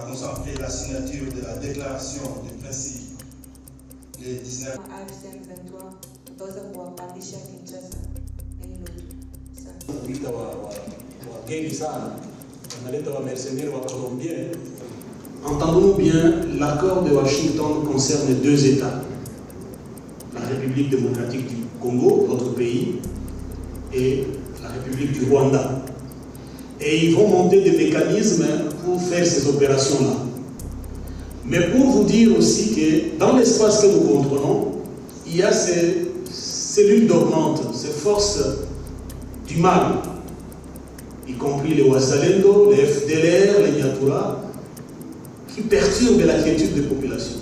concentré la signature de la déclaration de principe le 19. Entendons-nous bien, l'accord de Washington concerne deux États, la République démocratique du Congo, notre pays, et la République du Rwanda. Et ils vont monter des mécanismes pour faire ces opérations-là. Mais pour vous dire aussi que dans l'espace que nous contrôlons, il y a ces cellules dormantes, ces forces du mal, y compris les Wazalendo, les FDLR, les Nyatura, qui perturbent la quiétude des populations.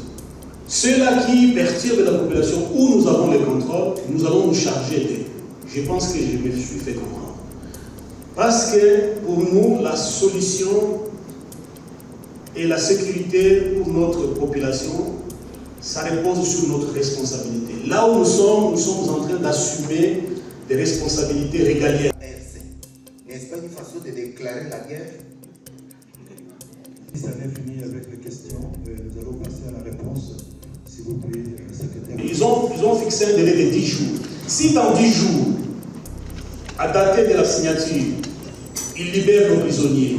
Ceux-là qui perturbent la population, où nous avons le contrôle, nous allons nous charger d'eux. Je pense que je me suis fait comprendre. Parce que pour nous, la solution et la sécurité pour notre population, ça repose sur notre responsabilité. Là où nous sommes en train d'assumer des responsabilités régaliennes. N'est-ce pas une façon de déclarer la guerre? Si ça n'est fini avec les questions, nous allons passer à la réponse, s'il vous plaît, secrétaire. Ils ont fixé un délai de 10 jours. Si dans 10 jours, à dater de la signature, ils libèrent nos prisonniers,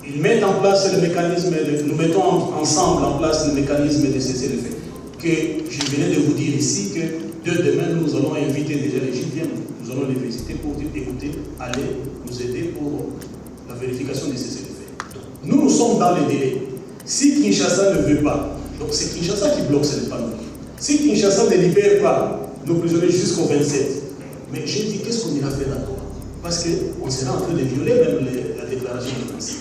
ils mettent en place le mécanisme, nous mettons ensemble en place le mécanisme de cessez-le-feu, que je venais de vous dire ici que de demain, nous allons inviter déjà les Égyptiens, nous allons les visiter pour dire, écoutez, allez nous aider pour la vérification de cessez-le-feu. Nous sommes dans les délais. Si Kinshasa ne veut pas, donc c'est Kinshasa qui bloque, ce n'est pas nous. Si Kinshasa ne libère pas nos prisonniers jusqu'au 27, mais j'ai dit, qu'est-ce qu'on ira faire d'accord? Parce qu'on sera en train de violer même la déclaration de principe.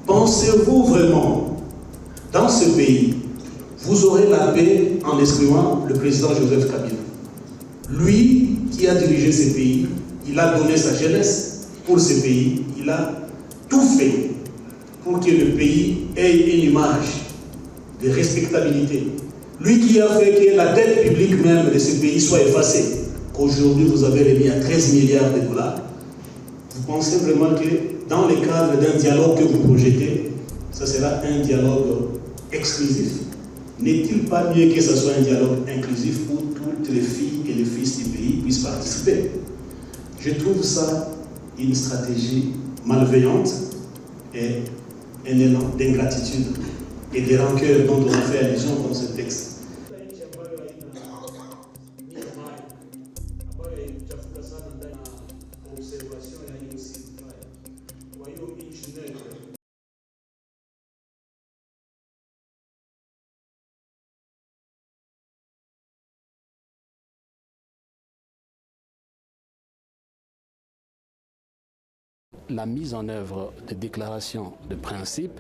Pensez-vous vraiment, dans ce pays, vous aurez la paix en excluant le président Joseph Kabila? Lui qui a dirigé ce pays, il a donné sa jeunesse pour ce pays, il a tout fait pour que le pays ait une image de respectabilité. Lui qui a fait que la dette publique même de ce pays soit effacée, qu'aujourd'hui vous avez remis à 13 milliards de dollars, vous pensez vraiment que dans le cadre d'un dialogue que vous projetez, ça sera un dialogue exclusif? N'est-il pas mieux que ce soit un dialogue inclusif où toutes les filles et les fils du pays puissent participer? Je trouve ça une stratégie malveillante et un élan d'ingratitude et de rancœur dont on a fait allusion dans ce texte. La mise en œuvre des déclarations de principe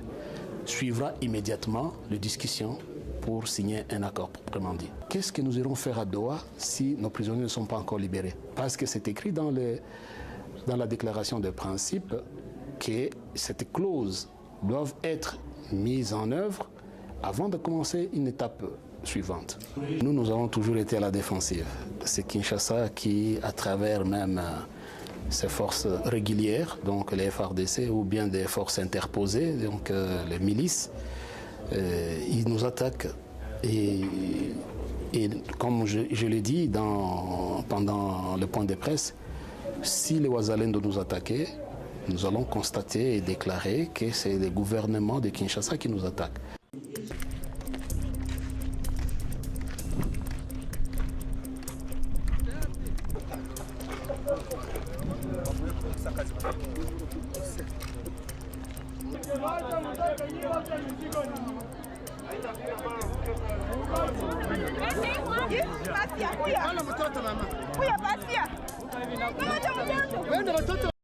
suivra immédiatement les discussions pour signer un accord proprement dit. Qu'est-ce que nous irons faire à Doha si nos prisonniers ne sont pas encore libérés? Parce que c'est écrit dans la déclaration de principe que ces clauses doivent être mises en œuvre avant de commencer une étape suivante. Nous avons toujours été à la défensive. C'est Kinshasa qui, à travers même ces forces régulières, donc les FARDC ou bien des forces interposées, donc les milices, ils nous attaquent. Et comme je l'ai dit pendant le point de presse, si les Wazalendo nous attaquaient, nous allons constater et déclarer que c'est le gouvernement de Kinshasa qui nous attaque. Pasia, kuya. Kuya pasia. Mama,